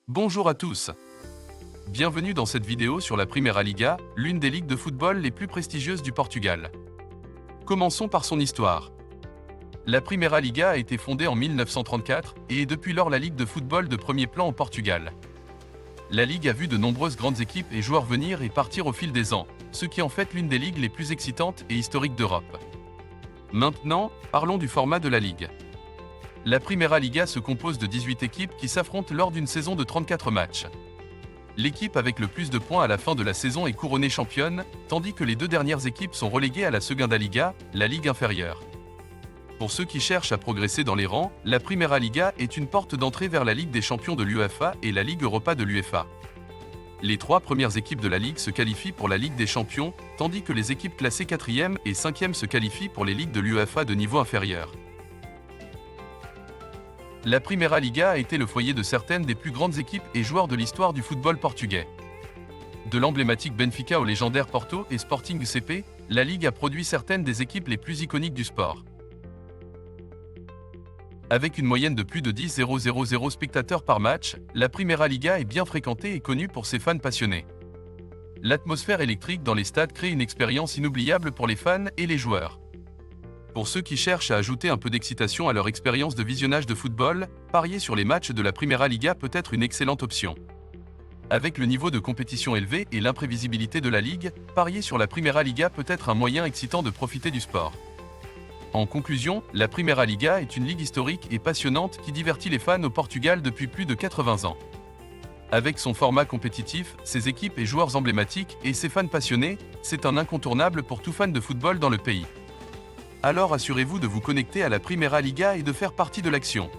Bonjour à tous. Bienvenue dans cette vidéo sur la Primeira Liga, l'une des ligues de football les plus prestigieuses du Portugal. Commençons par son histoire. La Primeira Liga a été fondée en 1934 et est depuis lors la ligue de football de premier plan au Portugal. La ligue a vu de nombreuses grandes équipes et joueurs venir et partir au fil des ans, ce qui en fait l'une des ligues les plus excitantes et historiques d'Europe. Maintenant, parlons du format de la ligue. La Primeira Liga se compose de 18 équipes qui s'affrontent lors d'une saison de 34 matchs. L'équipe avec le plus de points à la fin de la saison est couronnée championne, tandis que les deux dernières équipes sont reléguées à la Segunda Liga, la ligue inférieure. Pour ceux qui cherchent à progresser dans les rangs, la Primeira Liga est une porte d'entrée vers la Ligue des champions de l'UEFA et la Ligue Europa de l'UEFA. Les trois premières équipes de la Ligue se qualifient pour la Ligue des champions, tandis que les équipes classées 4e et 5e se qualifient pour les ligues de l'UEFA de niveau inférieur. La Primeira Liga a été le foyer de certaines des plus grandes équipes et joueurs de l'histoire du football portugais. De l'emblématique Benfica au légendaire Porto et Sporting CP, la Ligue a produit certaines des équipes les plus iconiques du sport. Avec une moyenne de plus de 10,000 spectateurs par match, la Primeira Liga est bien fréquentée et connue pour ses fans passionnés. L'atmosphère électrique dans les stades crée une expérience inoubliable pour les fans et les joueurs. Pour ceux qui cherchent à ajouter un peu d'excitation à leur expérience de visionnage de football, parier sur les matchs de la Primeira Liga peut être une excellente option. Avec le niveau de compétition élevé et l'imprévisibilité de la Ligue, parier sur la Primeira Liga peut être un moyen excitant de profiter du sport. En conclusion, la Primeira Liga est une ligue historique et passionnante qui divertit les fans au Portugal depuis plus de 80 ans. Avec son format compétitif, ses équipes et joueurs emblématiques et ses fans passionnés, c'est un incontournable pour tout fan de football dans le pays. Alors assurez-vous de vous connecter à la Primeira Liga et de faire partie de l'action.